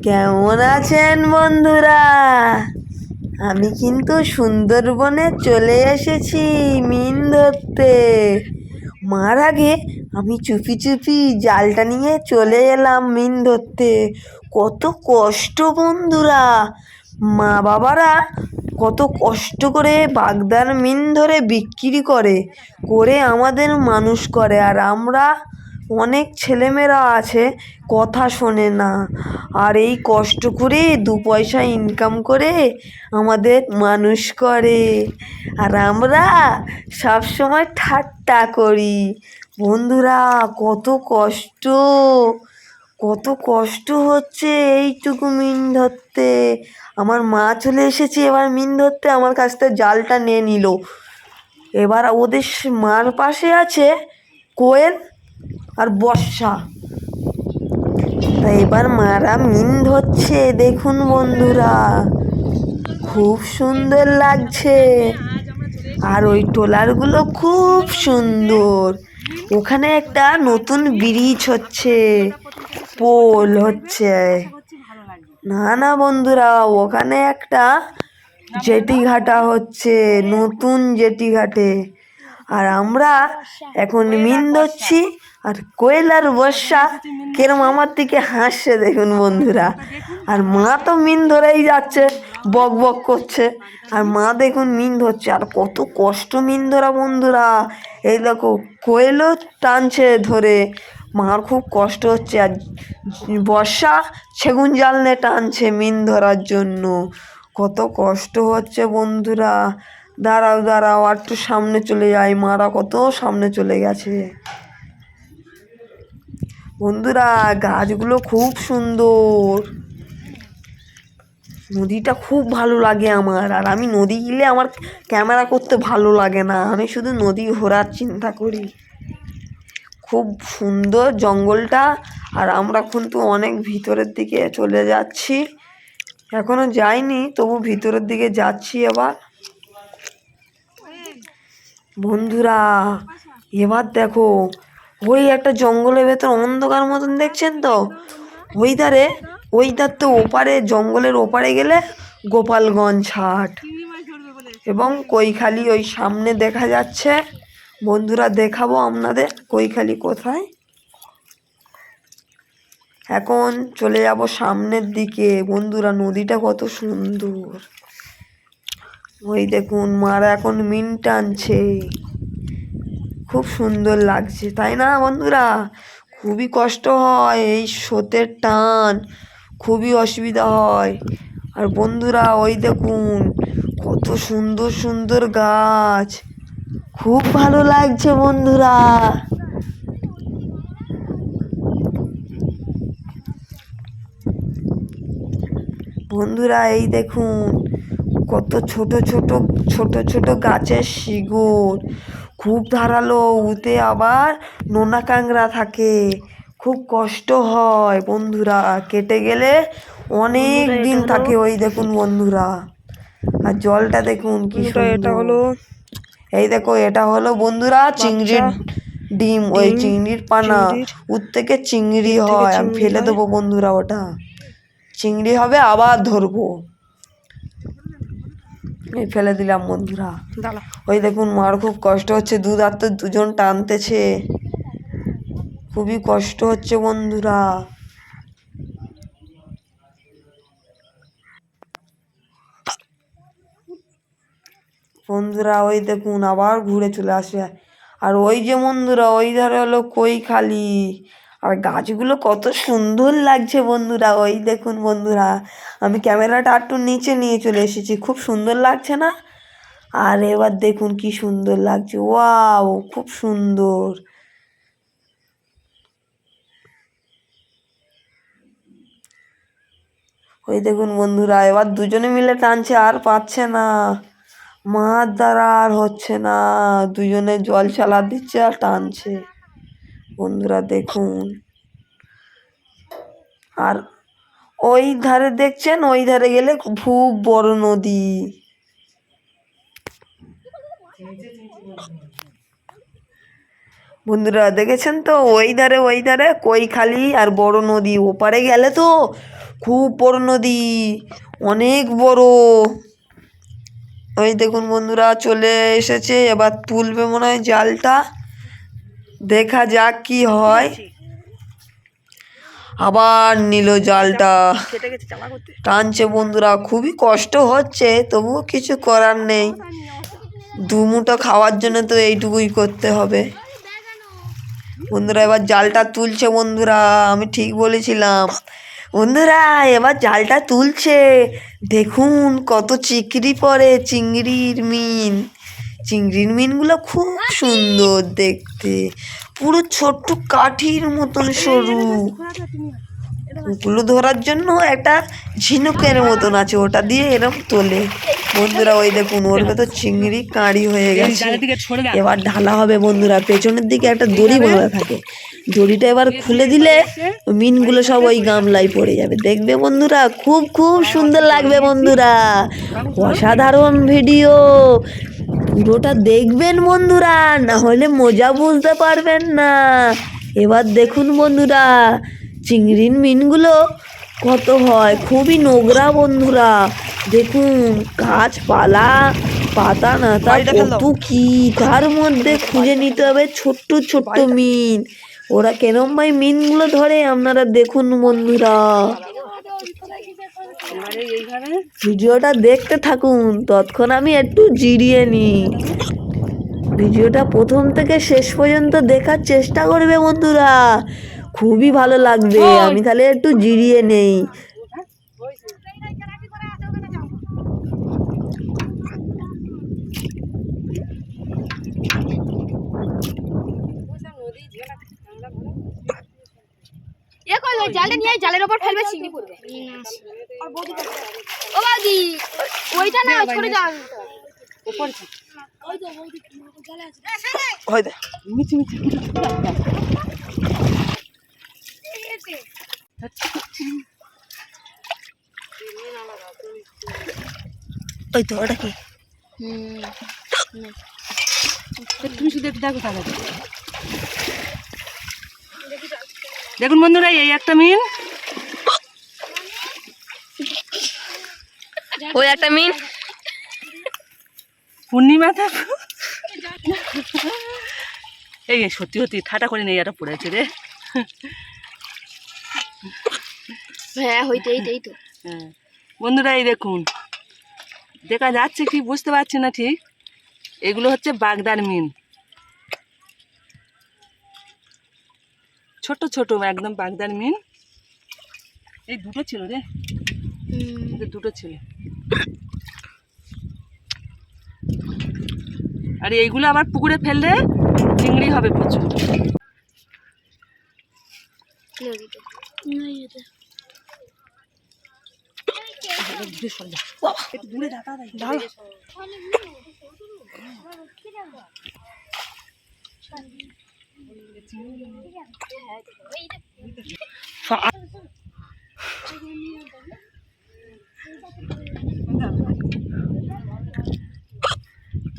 কেমন আছেন বন্ধুরা? আমি কিন্তু সুন্দরবনে চলে এসেছি মিন ধরতে। মার আগে আমি চুপি চুপি জালটা নিয়ে চলে এলাম মিন ধরতে। কত কষ্ট বন্ধুরা, মা বাবারা কত কষ্ট করে বাগদার মিন ধরে বিক্রি করে আমাদের মানুষ করে, আর আমরা অনেক ছেলেমেয়েরা আছে কথা শোনে না, আর এই কষ্ট করে দু পয়সা ইনকাম করে আমাদের মানুষ করে, আর আমরা সবসময় ঠাট্টা করি। বন্ধুরা কত কষ্ট হচ্ছে এইটুকু মিন ধরতে। আমার মা চলে এসেছে এবার মিন ধরতে, আমার কাছ থেকে জালটা নিয়ে নিল। এবার ওদের মার পাশে আছে কোয়েল আর বর্ষা। তা এবার মারা মিন ধরছে, দেখুন বন্ধুরা খুব সুন্দর লাগছে। আর ওই ট্রলারগুলো খুব সুন্দর। ওখানে একটা নতুন ব্রিজ হচ্ছে, পোল হচ্ছে। না বন্ধুরা, ওখানে একটা জেটি ঘাটা হচ্ছে, নতুন জেটি ঘাটে। আর আমরা এখন মিন ধরছি, আর কোয়েল আর বর্ষা কেরম আমার দিকে হাসছে দেখুন বন্ধুরা। আর মা তো মিন ধরেই যাচ্ছে, বক বক করছে, আর মা দেখুন মিন ধরছে। আর কত কষ্ট মিন ধরা বন্ধুরা। এই দেখো কোয়েলও টানছে ধরে, মার খুব কষ্ট হচ্ছে। আর বর্ষা সেগুন জাল নিয়ে টানছে মিন ধরার জন্য। কত কষ্ট হচ্ছে বন্ধুরা। দাঁড়াও আর একটু সামনে চলে যাই, মারা কত সামনে চলে গেছে। বন্ধুরা গাছগুলো খুব সুন্দর, নদীটা খুব ভালো লাগে আমার। আর আমি নদী গেলে আমার ক্যামেরা করতে ভালো লাগে না, আমি শুধু নদী ঘোরার চিন্তা করি। খুব সুন্দর জঙ্গলটা। আর আমরা কিন্তু অনেক ভিতরের দিকে চলে যাচ্ছি, এখনো যাইনি তবু ভিতরের দিকে যাচ্ছি এবার। বন্ধুরা এবার দেখো ওই একটা জঙ্গলের ভেতর অন্ধকার মতন দেখছেন তো, ওই ধার তো ওপারে, জঙ্গলের ওপারে গেলে গোপালগঞ্জ হাট এবং কৈখালি ওই সামনে দেখা যাচ্ছে। বন্ধুরা দেখাবো আপনাদের কৈখালি কোথায়। এখন চলে যাব সামনের দিকে। বন্ধুরা নদীটা কত সুন্দর, ওই দেখুন মারা এখন মিন টানছে, খুব সুন্দর লাগছে তাই না বন্ধুরা? খুবই কষ্ট হয় এই স্রোতের টান, খুবই অসুবিধা হয়। আর বন্ধুরা ওই দেখুন কত সুন্দর সুন্দর গাছ, খুব ভালো লাগছে বন্ধুরা। বন্ধুরা এই দেখুন কত ছোট ছোট গাছের শিকড়, খুব ধারালো, উতে আবার নোনা কাংড়া থাকে, খুব কষ্ট হয় বন্ধুরা, কেটে গেলে অনেক দিন থাকে। ওই দেখুন বন্ধুরা, আর জলটা দেখুন কি সুন্দর। এই দেখো এটা হলো বন্ধুরা চিংড়ির ডিম, ওই চিংড়ির পানা, ওর থেকে চিংড়ি হয়। আমি ফেলে দেবো বন্ধুরা, ওটা চিংড়ি হবে, আবার ধরবো। এই ফেলে দিলাম বন্ধুরা। ওই দেখুন মার খুব কষ্ট হচ্ছে, দুজন টানতেছে, খুবই কষ্ট হচ্ছে বন্ধুরা। বন্ধুরা ওই দেখুন আবার ঘুরে চলে আসে। আর ওই যে বন্ধুরা ওই ধারে হলো কৈখালি, আর গাছগুলো কত সুন্দর লাগছে বন্ধুরা। ওই দেখুন বন্ধুরা, আমি ক্যামেরাটা একটু নিচে নিয়ে চলে এসেছি, খুব সুন্দর লাগছে না? আর এবার দেখুন কি সুন্দর লাগছে, ওয়াও খুব সুন্দর। ওই দেখুন বন্ধুরা, এবার দুজনে মিলে টানছে, আর পাচ্ছে না, মার দ্বারা আর হচ্ছে না, দুজনে জল চালা দিচ্ছে আর টানছে বন্ধুরা দেখুন। আর ওই ধারে দেখছেন, ওই ধারে গেলে খুব বড় নদী। বন্ধুরা দেখেছেন তো, ওই ধারে কৈখালি আর বড় নদী, ওপারে গেলে তো খুব বড় নদী, অনেক বড়। ওই দেখুন বন্ধুরা চলে এসেছে, এবার তুলবে মনে হয় জালটা, দেখা যাক কি হয়। আবার নিল জালটা, টানছে বন্ধুরা, খুবই কষ্ট হচ্ছে, তবুও কিছু করার নেই, দুমুঠো খাওয়ার জন্য তো এইটুকুই করতে হবে বন্ধুরা। এবার জালটা তুলছে বন্ধুরা, আমি ঠিক বলেছিলাম বন্ধুরা, এবার জালটা তুলছে, দেখুন কত চিংড়ি পড়ে, চিংড়ির মিনগুলো খুব সুন্দর দেখতে, পুরো ছোট্ট কাঠির মতন সরু, ওগুলো ধরার জন্য একটা ঝিনুকের মতন আছে, ওটা দিয়ে এরকম তোলে বন্ধুরা। ওই দেখুন ওর ভেতর চিংড়ি কাঁড়ি হয়ে গেছে, এবার ঢালা হবে বন্ধুরা। পেছনের দিকে একটা দড়ি বাঁধা থাকে, দড়িটা এবার খুলে দিলে মিনগুলো সব ওই গামলায় পড়ে যাবে, দেখবে বন্ধুরা, খুব খুব সুন্দর লাগবে বন্ধুরা, অসাধারণ ভিডিও, পুরোটা দেখবেন বন্ধুরা, না হলে মজা বুঝতে পারবেন না। এবার দেখুন বন্ধুরা, চিংড়ির মিনগুলো কত হয়, খুবই নোংরা বন্ধুরা, দেখুন গাছপালা পাতা নাতা কত কি, তার মধ্যে খুঁজে নিতে হবে ছোট্ট ছোট্ট মিন, ওরা কেরম ভাই মিনগুলো ধরে আপনারা দেখুন বন্ধুরা। ভিডিওটা দেখতে থাকুন, তৎক্ষণ আমি একটু জিরিয়ে নিই, ভিডিওটা প্রথম থেকে শেষ পর্যন্ত দেখার চেষ্টা করবে বন্ধুরা, খুবই ভালো লাগবে। আমি তাহলে একটু জিরিয়ে নেই। জালটা নিয়ে জালের উপর ফেলবে, চিংড়ি পড়বে। ও বৌদি, ওইটা না, ছোট জাল ওই তো ওটা কি, তুমি শুধু একটু দেখো তাহলে। দেখুন বন্ধুরা, এই একটা মিন, ওই একটা মিন, পূর্ণিমা এই সত্যি সত্যি ঠাটা করে নেই, এটা পড়েছে রে। হ্যাঁ হইতে এইটাই তো। হ্যাঁ বন্ধুরা, এই দেখুন, দেখা যাচ্ছে কি বুঝতে পারছি না ঠিক, এগুলো হচ্ছে বাগদার মিন, ছোট ছোট একদম বাগদার মিন। এই দুটো ছিল রে, দুটো ছিল, আর এইগুলো আবার পুকুরে ফেললে চিংড়ি হবে প্রচুর।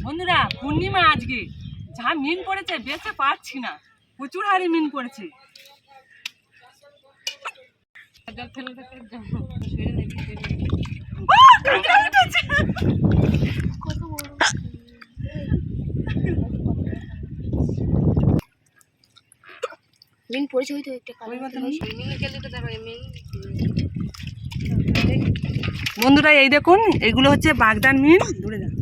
বন্ধুরা, পূর্ণিমা আজকে যা মিন পড়েছে বেঁচে পাচ্ছি না, প্রচুর হারে মিন পড়েছে। মিন পড়েছে, হয়তো একটা বন্ধুরা এই দেখুন, এগুলো হচ্ছে বাগদার মিন, ধরে যান।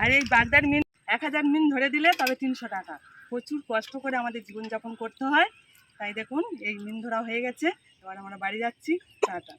আর এই বাগদার মিন 1000 মিন ধরে দিলে তবে 300 টাকা। প্রচুর কষ্ট করে আমাদের জীবনযাপন করতে হয়, তাই দেখুন এই মিন ধরা হয়ে গেছে, এবার আমরা বাড়ি যাচ্ছি, টাটা।